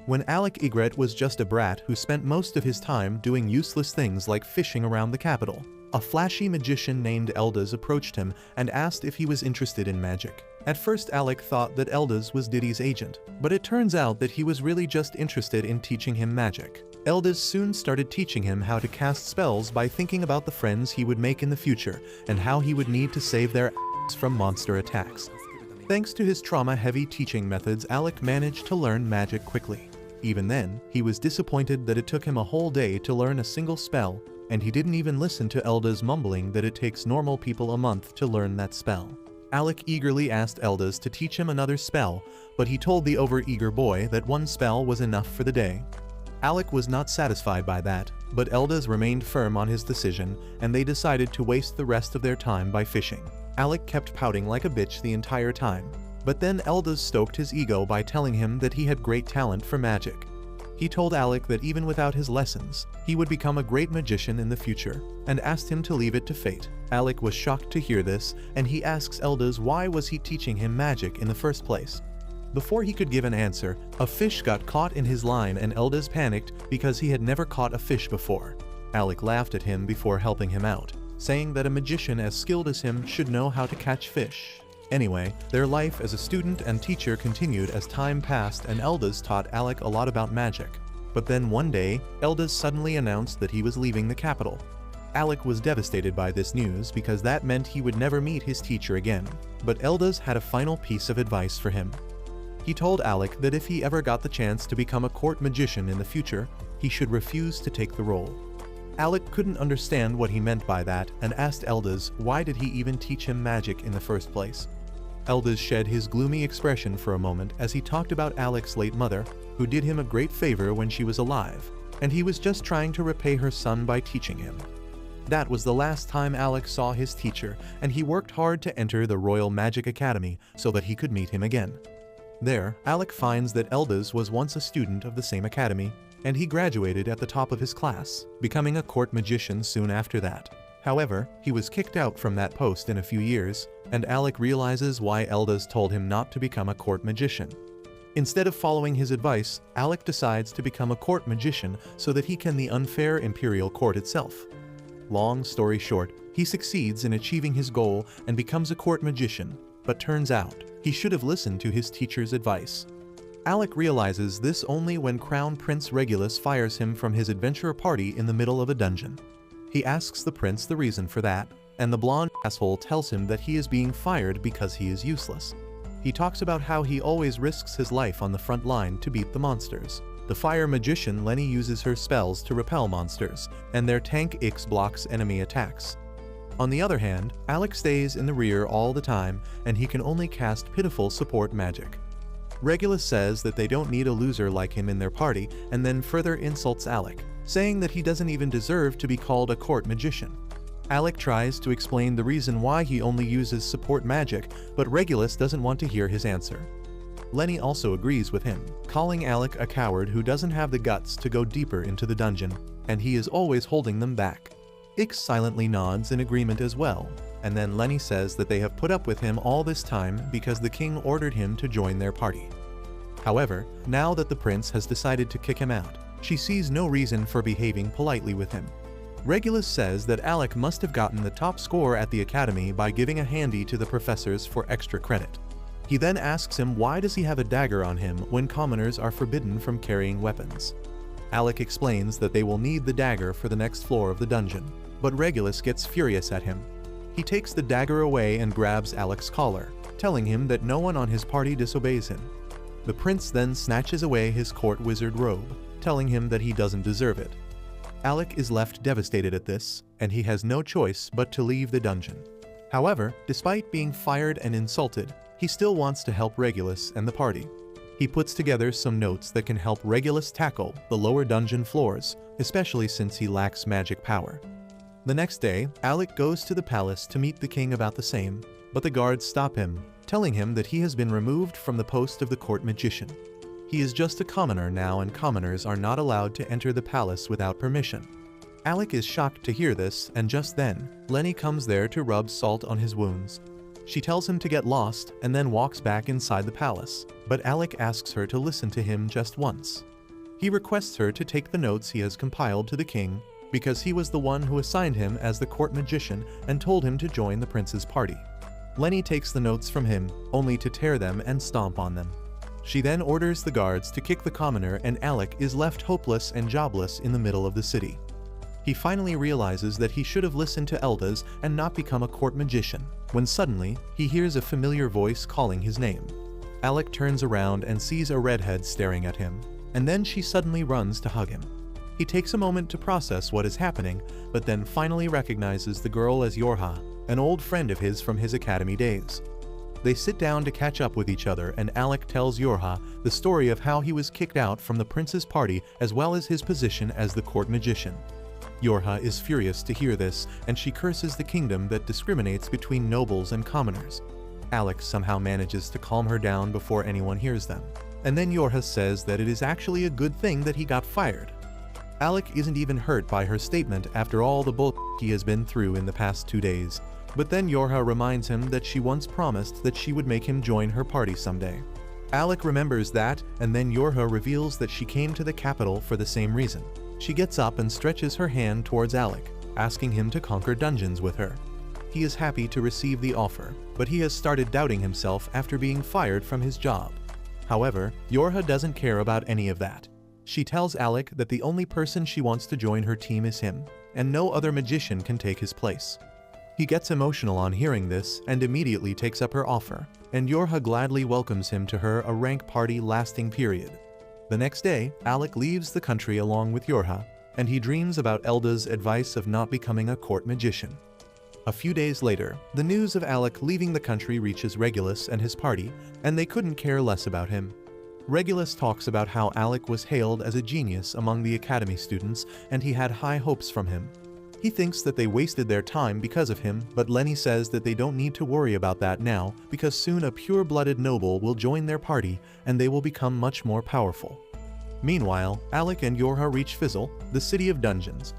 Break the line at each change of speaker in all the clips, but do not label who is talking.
When Alec was just a brat who spent most of his time doing useless things like fishing around the capital, a flashy magician named Eldaz approached him and asked if he was interested in magic. At first Alec thought that Eldaz was Diddy's agent, but it turns out that he was really just interested in teaching him magic. Eldaz soon started teaching him how to cast spells by thinking about the friends he would make in the future and how he would need to save their asses from monster attacks. Thanks to his trauma-heavy teaching methods, Alec managed to learn magic quickly. Even then, he was disappointed that it took him a whole day to learn a single spell, and he didn't even listen to Eldaz mumbling that it takes normal people a month to learn that spell. Alec eagerly asked Eldaz to teach him another spell, but he told the overeager boy that one spell was enough for the day. Alec was not satisfied by that, but Eldaz remained firm on his decision, and they decided to waste the rest of their time by fishing. Alec kept pouting like a bitch the entire time, but then Eldaz stoked his ego by telling him that he had great talent for magic. He told Alec that even without his lessons, he would become a great magician in the future, and asked him to leave it to fate. Alec was shocked to hear this, and he asks Eldaz why was he teaching him magic in the first place. Before he could give an answer, a fish got caught in his line and Eldaz panicked because he had never caught a fish before. Alec laughed at him before helping him out, saying that a magician as skilled as him should know how to catch fish. Anyway, their life as a student and teacher continued as time passed, and Eldaz taught Alec a lot about magic. But then one day, Eldaz suddenly announced that he was leaving the capital. Alec was devastated by this news because that meant he would never meet his teacher again. But Eldaz had a final piece of advice for him. He told Alec that if he ever got the chance to become a court magician in the future, he should refuse to take the role. Alec couldn't understand what he meant by that and asked Eldaz why did he even teach him magic in the first place. Eldaz shed his gloomy expression for a moment as he talked about Alec's late mother, who did him a great favor when she was alive, and he was just trying to repay her son by teaching him. That was the last time Alec saw his teacher, and he worked hard to enter the Royal Magic Academy so that he could meet him again. There, Alec finds that Eldaz was once a student of the same academy, and he graduated at the top of his class, becoming a court magician soon after that. However, he was kicked out from that post in a few years, and Alec realizes why Eldaz told him not to become a court magician. Instead of following his advice, Alec decides to become a court magician so that he can the unfair imperial court itself. Long story short, he succeeds in achieving his goal and becomes a court magician, but turns out, he should have listened to his teacher's advice. Alec realizes this only when Crown Prince Regulus fires him from his adventure party in the middle of a dungeon. He asks the prince the reason for that, and the blonde asshole tells him that he is being fired because he is useless. He talks about how he always risks his life on the front line to beat the monsters. The fire magician Lenny uses her spells to repel monsters, and their tank Ix blocks enemy attacks. On the other hand, Alec stays in the rear all the time, and he can only cast pitiful support magic. Regulus says that they don't need a loser like him in their party, and then further insults Alec, saying that he doesn't even deserve to be called a court magician. Alec tries to explain the reason why he only uses support magic, but Regulus doesn't want to hear his answer. Lenny also agrees with him, calling Alec a coward who doesn't have the guts to go deeper into the dungeon, and he is always holding them back. Ix silently nods in agreement as well, and then Lenny says that they have put up with him all this time because the king ordered him to join their party. However, now that the prince has decided to kick him out, she sees no reason for behaving politely with him. Regulus says that Alec must have gotten the top score at the academy by giving a handy to the professors for extra credit. He then asks him why does he have a dagger on him when commoners are forbidden from carrying weapons. Alec explains that they will need the dagger for the next floor of the dungeon, but Regulus gets furious at him. He takes the dagger away and grabs Alec's collar, telling him that no one on his party disobeys him. The prince then snatches away his court wizard robe, telling him that he doesn't deserve it. Alec is left devastated at this, and he has no choice but to leave the dungeon. However, despite being fired and insulted, he still wants to help Regulus and the party. He puts together some notes that can help Regulus tackle the lower dungeon floors, especially since he lacks magic power. The next day, Alec goes to the palace to meet the king about the same, but the guards stop him, telling him that he has been removed from the post of the court magician. He is just a commoner now, and commoners are not allowed to enter the palace without permission. Alec is shocked to hear this, and just then, Lenny comes there to rub salt on his wounds. She tells him to get lost and then walks back inside the palace, but Alec asks her to listen to him just once. He requests her to take the notes he has compiled to the king because he was the one who assigned him as the court magician and told him to join the prince's party. Lenny takes the notes from him, only to tear them and stomp on them. She then orders the guards to kick the commoner, and Alec is left hopeless and jobless in the middle of the city. He finally realizes that he should have listened to Elda's and not become a court magician, when suddenly, he hears a familiar voice calling his name. Alec turns around and sees a redhead staring at him, and then she suddenly runs to hug him. He takes a moment to process what is happening, but then finally recognizes the girl as Yorha, an old friend of his from his academy days. They sit down to catch up with each other, and Alec tells Yorha the story of how he was kicked out from the prince's party as well as his position as the court magician. Yorha is furious to hear this, and she curses the kingdom that discriminates between nobles and commoners. Alec somehow manages to calm her down before anyone hears them. And then Yorha says that it is actually a good thing that he got fired. Alec isn't even hurt by her statement after all the bull he has been through in the past 2 days. But then Yorha reminds him that she once promised that she would make him join her party someday. Alec remembers that, and then Yorha reveals that she came to the capital for the same reason. She gets up and stretches her hand towards Alec, asking him to conquer dungeons with her. He is happy to receive the offer, but he has started doubting himself after being fired from his job. However, Yorha doesn't care about any of that. She tells Alec that the only person she wants to join her team is him, and no other magician can take his place. He gets emotional on hearing this and immediately takes up her offer, and Yorha gladly welcomes him to her a rank party lasting period. The next day, Alec leaves the country along with Yorha, and he dreams about Elda's advice of not becoming a court magician. A few days later, the news of Alec leaving the country reaches Regulus and his party, and they couldn't care less about him. Regulus talks about how Alec was hailed as a genius among the academy students, and he had high hopes from him. He thinks that they wasted their time because of him, but Lenny says that they don't need to worry about that now because soon a pure-blooded noble will join their party and they will become much more powerful. Meanwhile, Alec and Yorha reach Fizzle, the city of dungeons.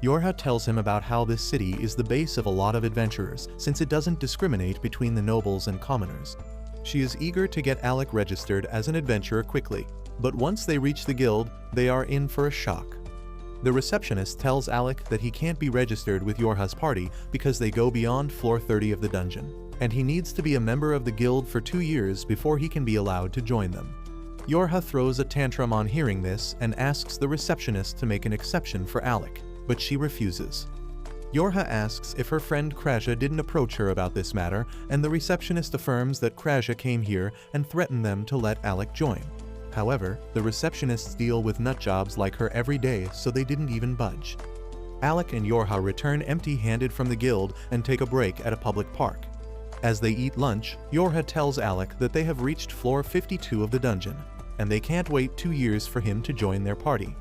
Yorha tells him about how this city is the base of a lot of adventurers since it doesn't discriminate between the nobles and commoners. She is eager to get Alec registered as an adventurer quickly, but once they reach the guild, they are in for a shock. The receptionist tells Alec that he can't be registered with Yorha's party because they go beyond floor 30 of the dungeon, and he needs to be a member of the guild for 2 years before he can be allowed to join them. Yorha throws a tantrum on hearing this and asks the receptionist to make an exception for Alec, but she refuses. Yorha asks if her friend Kraja didn't approach her about this matter, and the receptionist affirms that Kraja came here and threatened them to let Alec join. However, the receptionists deal with nutjobs like her every day, so they didn't even budge. Alec and Yorha return empty-handed from the guild and take a break at a public park. As they eat lunch, Yorha tells Alec that they have reached floor 52 of the dungeon, and they can't wait 2 years for him to join their party.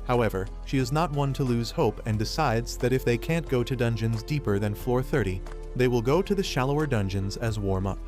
However, she is not one to lose hope and decides that if they can't go to dungeons deeper than floor 30, they will go to the shallower dungeons as warm-up.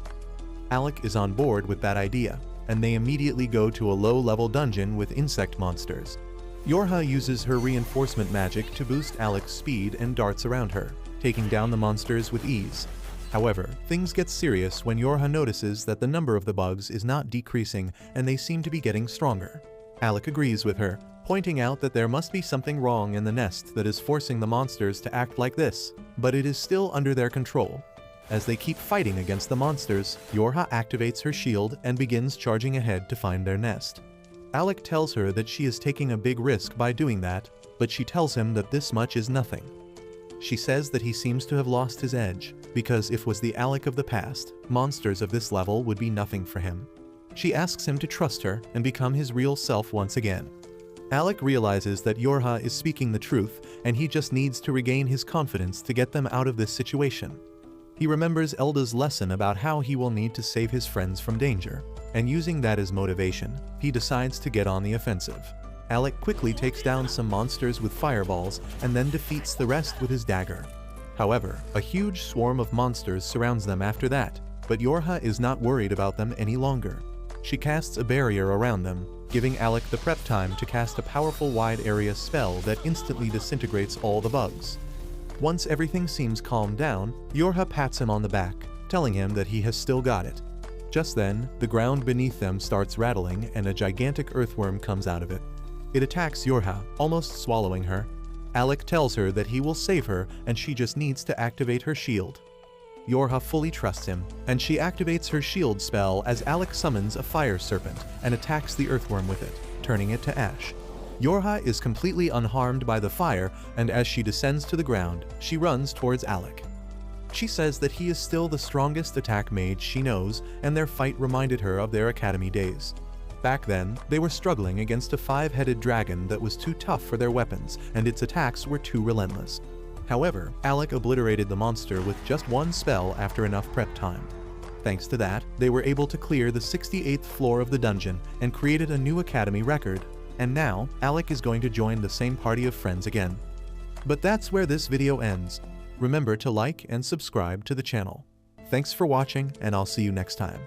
Alec is on board with that idea, and they immediately go to a low-level dungeon with insect monsters. Yorha uses her reinforcement magic to boost Alec's speed and darts around her, taking down the monsters with ease. However, things get serious when Yorha notices that the number of the bugs is not decreasing and they seem to be getting stronger. Alec agrees with her, pointing out that there must be something wrong in the nest that is forcing the monsters to act like this, but it is still under their control. As they keep fighting against the monsters, Yorha activates her shield and begins charging ahead to find their nest. Alec tells her that she is taking a big risk by doing that, but she tells him that this much is nothing. She says that he seems to have lost his edge, because if was the Alec of the past, monsters of this level would be nothing for him. She asks him to trust her and become his real self once again. Alec realizes that Yorha is speaking the truth, and he just needs to regain his confidence to get them out of this situation. He remembers Elda's lesson about how he will need to save his friends from danger, and using that as motivation, he decides to get on the offensive. Alec quickly takes down some monsters with fireballs and then defeats the rest with his dagger. However, a huge swarm of monsters surrounds them after that, but Yorha is not worried about them any longer. She casts a barrier around them, giving Alec the prep time to cast a powerful wide-area spell that instantly disintegrates all the bugs. Once everything seems calmed down, Yorha pats him on the back, telling him that he has still got it. Just then, the ground beneath them starts rattling and a gigantic earthworm comes out of it. It attacks Yorha, almost swallowing her. Alec tells her that he will save her and she just needs to activate her shield. Yorha fully trusts him, and she activates her shield spell as Alec summons a fire serpent and attacks the earthworm with it, turning it to ash. Yorha is completely unharmed by the fire, and as she descends to the ground, she runs towards Alec. She says that he is still the strongest attack mage she knows, and their fight reminded her of their academy days. Back then, they were struggling against a 5-headed dragon that was too tough for their weapons, and its attacks were too relentless. However, Alec obliterated the monster with just one spell after enough prep time. Thanks to that, they were able to clear the 68th floor of the dungeon and created a new academy record. And now, Alec is going to join the same party of friends again. But that's where this video ends. Remember to like and subscribe to the channel. Thanks for watching, and I'll see you next time.